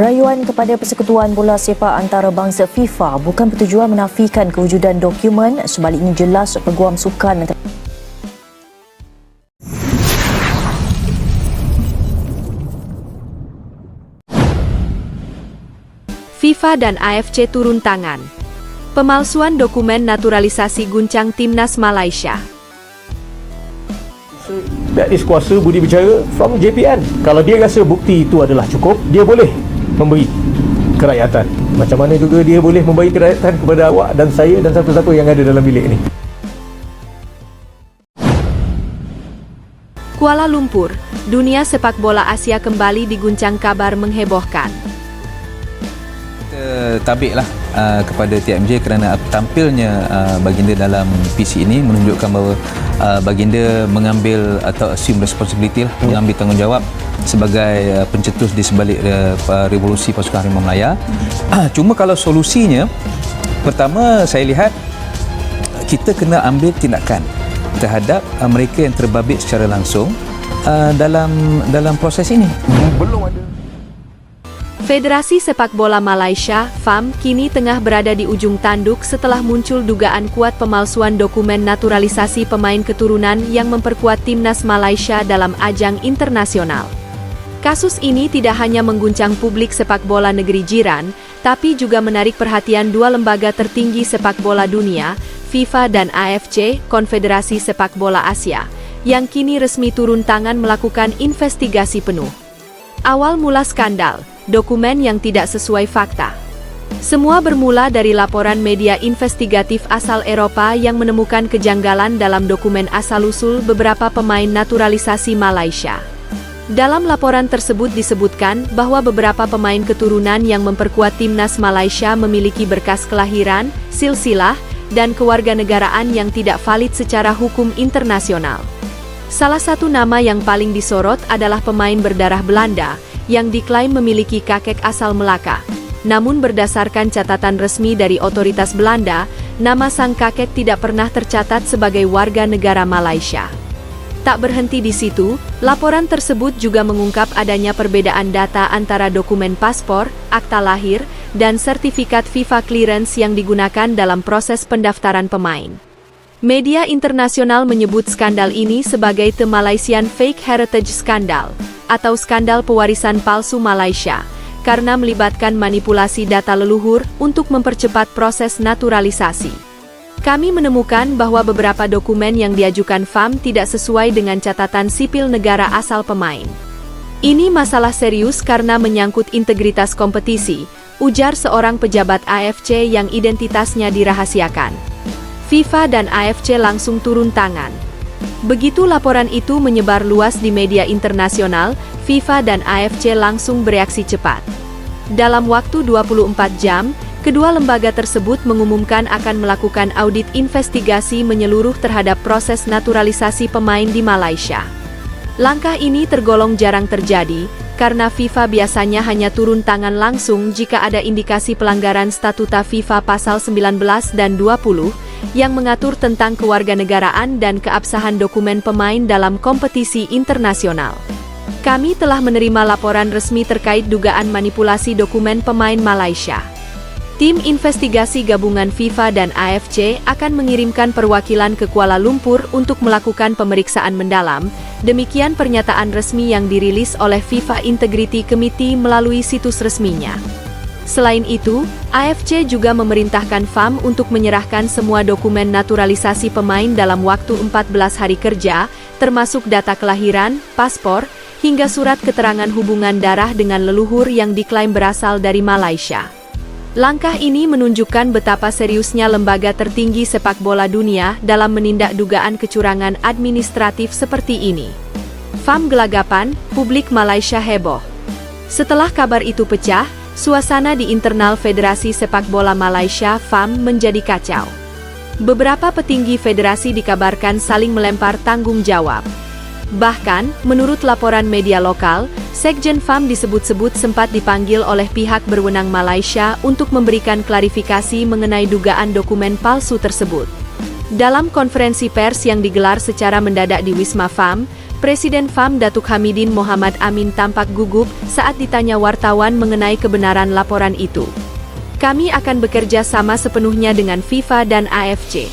Rayuan kepada Persekutuan Bola Sepak Antarabangsa FIFA bukan bertujuan menafikan kewujudan dokumen, sebaliknya jelas peguam sukan antara FIFA dan AFC turun tangan. Pemalsuan dokumen naturalisasi guncang Timnas Malaysia. That is kuasa budi bicara from JPN. Kalau dia rasa bukti itu adalah cukup, dia boleh memberi kerakyatan. Macam mana juga dia boleh memberi kerakyatan kepada awak dan saya dan siapa-siapa yang ada dalam bilik ini. Kuala Lumpur, dunia sepak bola Asia kembali diguncang kabar menghebohkan. Tabiklah kepada TMJ kerana tampilnya baginda dalam PC ini menunjukkan bahawa baginda mengambil atau assume responsibility lah, mengambil tanggungjawab sebagai pencetus di sebalik revolusi pasukan Harimau Melaya. Cuma kalau solusinya, pertama saya lihat kita kena ambil tindakan terhadap mereka yang terbabit secara langsung dalam proses ini. Belum ada. Federasi Sepak Bola Malaysia, FAM, kini tengah berada di ujung tanduk setelah muncul dugaan kuat pemalsuan dokumen naturalisasi pemain keturunan yang memperkuat Timnas Malaysia dalam ajang internasional. Kasus ini tidak hanya mengguncang publik sepak bola negeri jiran, tapi juga menarik perhatian dua lembaga tertinggi sepak bola dunia, FIFA dan AFC, Konfederasi Sepak Bola Asia, yang kini resmi turun tangan melakukan investigasi penuh. Awal mula skandal, dokumen yang tidak sesuai fakta. Semua bermula dari laporan media investigatif asal Eropa yang menemukan kejanggalan dalam dokumen asal-usul beberapa pemain naturalisasi Malaysia. Dalam laporan tersebut disebutkan bahwa beberapa pemain keturunan yang memperkuat Timnas Malaysia memiliki berkas kelahiran, silsilah, dan kewarganegaraan yang tidak valid secara hukum internasional. Salah satu nama yang paling disorot adalah pemain berdarah Belanda, yang diklaim memiliki kakek asal Melaka. Namun berdasarkan catatan resmi dari otoritas Belanda, nama sang kakek tidak pernah tercatat sebagai warga negara Malaysia. Tak berhenti di situ, laporan tersebut juga mengungkap adanya perbedaan data antara dokumen paspor, akta lahir, dan sertifikat FIFA clearance yang digunakan dalam proses pendaftaran pemain. Media internasional menyebut skandal ini sebagai The Malaysian Fake Heritage Scandal, atau skandal pewarisan palsu Malaysia, karena melibatkan manipulasi data leluhur untuk mempercepat proses naturalisasi. Kami menemukan bahwa beberapa dokumen yang diajukan FAM tidak sesuai dengan catatan sipil negara asal pemain. Ini masalah serius karena menyangkut integritas kompetisi, ujar seorang pejabat AFC yang identitasnya dirahasiakan. FIFA dan AFC langsung turun tangan. Begitu laporan itu menyebar luas di media internasional, FIFA dan AFC langsung bereaksi cepat. Dalam waktu 24 jam, kedua lembaga tersebut mengumumkan akan melakukan audit investigasi menyeluruh terhadap proses naturalisasi pemain di Malaysia. Langkah ini tergolong jarang terjadi, karena FIFA biasanya hanya turun tangan langsung jika ada indikasi pelanggaran statuta FIFA pasal 19 dan 20, yang mengatur tentang kewarganegaraan dan keabsahan dokumen pemain dalam kompetisi internasional. Kami telah menerima laporan resmi terkait dugaan manipulasi dokumen pemain Malaysia. Tim investigasi gabungan FIFA dan AFC akan mengirimkan perwakilan ke Kuala Lumpur untuk melakukan pemeriksaan mendalam. Demikian pernyataan resmi yang dirilis oleh FIFA Integrity Committee melalui situs resminya. Selain itu, AFC juga memerintahkan FAM untuk menyerahkan semua dokumen naturalisasi pemain dalam waktu 14 hari kerja, termasuk data kelahiran, paspor, hingga surat keterangan hubungan darah dengan leluhur yang diklaim berasal dari Malaysia. Langkah ini menunjukkan betapa seriusnya lembaga tertinggi sepak bola dunia dalam menindak dugaan kecurangan administratif seperti ini. FAM gelagapan, publik Malaysia heboh. Setelah kabar itu pecah, suasana di internal Federasi Sepak Bola Malaysia FAM menjadi kacau. Beberapa petinggi federasi dikabarkan saling melempar tanggung jawab. Bahkan, menurut laporan media lokal, Sekjen FAM disebut-sebut sempat dipanggil oleh pihak berwenang Malaysia untuk memberikan klarifikasi mengenai dugaan dokumen palsu tersebut. Dalam konferensi pers yang digelar secara mendadak di Wisma FAM, Presiden FAM Datuk Hamidin Mohamad Amin tampak gugup saat ditanya wartawan mengenai kebenaran laporan itu. Kami akan bekerja sama sepenuhnya dengan FIFA dan AFC.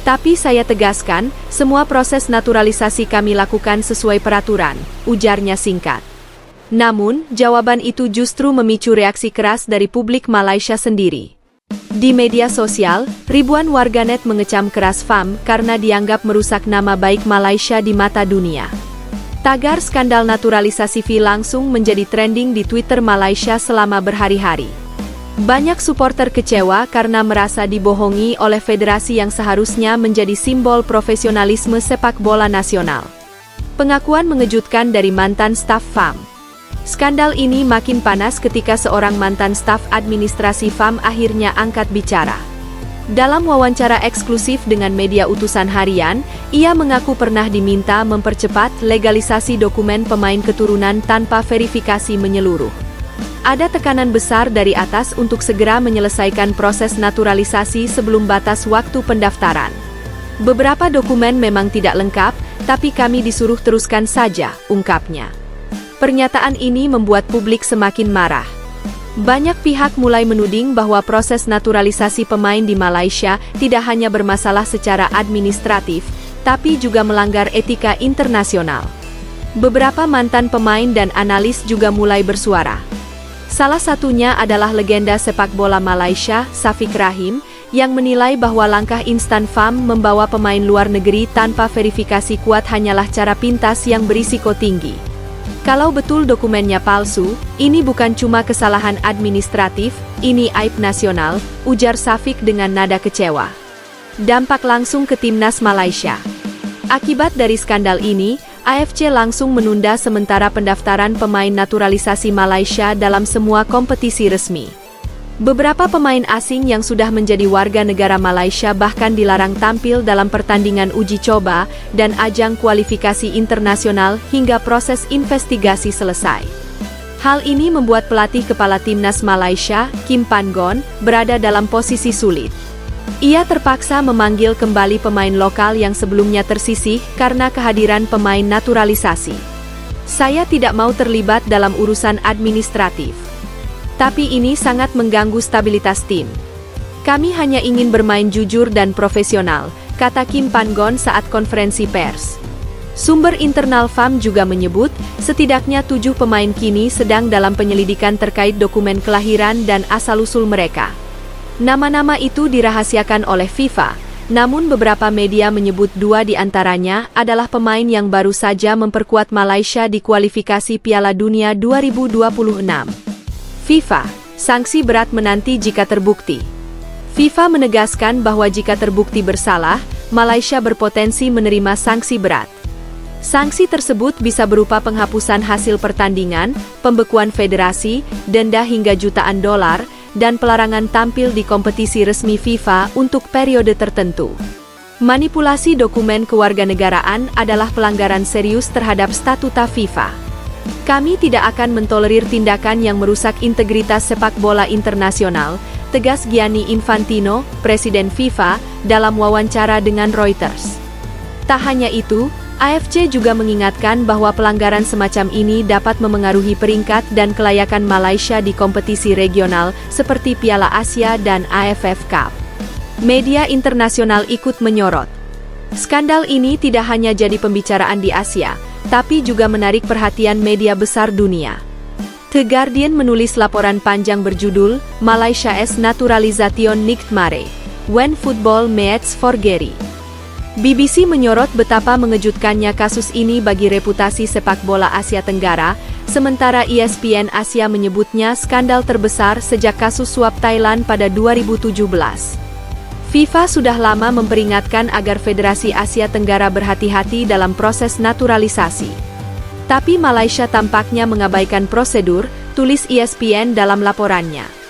Tapi saya tegaskan, semua proses naturalisasi kami lakukan sesuai peraturan, ujarnya singkat. Namun, jawaban itu justru memicu reaksi keras dari publik Malaysia sendiri. Di media sosial, ribuan warganet mengecam keras FAM karena dianggap merusak nama baik Malaysia di mata dunia. Tagar skandal naturalisasi V langsung menjadi trending di Twitter Malaysia selama berhari-hari. Banyak supporter kecewa karena merasa dibohongi oleh federasi yang seharusnya menjadi simbol profesionalisme sepak bola nasional. Pengakuan mengejutkan dari mantan staf FAM. Skandal ini makin panas ketika seorang mantan staf administrasi FAM akhirnya angkat bicara. Dalam wawancara eksklusif dengan media utusan harian, ia mengaku pernah diminta mempercepat legalisasi dokumen pemain keturunan tanpa verifikasi menyeluruh. Ada tekanan besar dari atas untuk segera menyelesaikan proses naturalisasi sebelum batas waktu pendaftaran. Beberapa dokumen memang tidak lengkap, tapi kami disuruh teruskan saja, ungkapnya. Pernyataan ini membuat publik semakin marah. Banyak pihak mulai menuding bahwa proses naturalisasi pemain di Malaysia tidak hanya bermasalah secara administratif, tapi juga melanggar etika internasional. Beberapa mantan pemain dan analis juga mulai bersuara. Salah satunya adalah legenda sepak bola Malaysia, Syafiq Rahim, yang menilai bahwa langkah instan FAM membawa pemain luar negeri tanpa verifikasi kuat hanyalah cara pintas yang berisiko tinggi. Kalau betul dokumennya palsu, ini bukan cuma kesalahan administratif, ini aib nasional, ujar Syafiq dengan nada kecewa. Dampak langsung ke timnas Malaysia. Akibat dari skandal ini, AFC langsung menunda sementara pendaftaran pemain naturalisasi Malaysia dalam semua kompetisi resmi. Beberapa pemain asing yang sudah menjadi warga negara Malaysia bahkan dilarang tampil dalam pertandingan uji coba dan ajang kualifikasi internasional hingga proses investigasi selesai. Hal ini membuat pelatih kepala timnas Malaysia, Kim Pan Gon, berada dalam posisi sulit. Ia terpaksa memanggil kembali pemain lokal yang sebelumnya tersisih karena kehadiran pemain naturalisasi. Saya tidak mau terlibat dalam urusan administratif. Tapi ini sangat mengganggu stabilitas tim. Kami hanya ingin bermain jujur dan profesional, kata Kim Pan Gon saat konferensi pers. Sumber internal FAM juga menyebut, setidaknya 7 pemain kini sedang dalam penyelidikan terkait dokumen kelahiran dan asal-usul mereka. Nama-nama itu dirahasiakan oleh FIFA, namun beberapa media menyebut 2 di antaranya adalah pemain yang baru saja memperkuat Malaysia di kualifikasi Piala Dunia 2026. FIFA, sanksi berat menanti jika terbukti. FIFA menegaskan bahwa jika terbukti bersalah, Malaysia berpotensi menerima sanksi berat. Sanksi tersebut bisa berupa penghapusan hasil pertandingan, pembekuan federasi, denda hingga jutaan dolar, dan pelarangan tampil di kompetisi resmi FIFA untuk periode tertentu. Manipulasi dokumen kewarganegaraan adalah pelanggaran serius terhadap statuta FIFA. Kami tidak akan mentolerir tindakan yang merusak integritas sepak bola internasional, tegas Gianni Infantino, Presiden FIFA, dalam wawancara dengan Reuters. Tak hanya itu, AFC juga mengingatkan bahwa pelanggaran semacam ini dapat memengaruhi peringkat dan kelayakan Malaysia di kompetisi regional seperti Piala Asia dan AFF Cup. Media internasional ikut menyorot. Skandal ini tidak hanya jadi pembicaraan di Asia, tapi juga menarik perhatian media besar dunia. The Guardian menulis laporan panjang berjudul Malaysia's Naturalisation nicht Mare, When Football Meets for Gary. BBC menyorot betapa mengejutkannya kasus ini bagi reputasi sepak bola Asia Tenggara, sementara ESPN Asia menyebutnya skandal terbesar sejak kasus suap Thailand pada 2017. FIFA sudah lama memperingatkan agar Federasi Asia Tenggara berhati-hati dalam proses naturalisasi. Tapi Malaysia tampaknya mengabaikan prosedur, tulis ESPN dalam laporannya.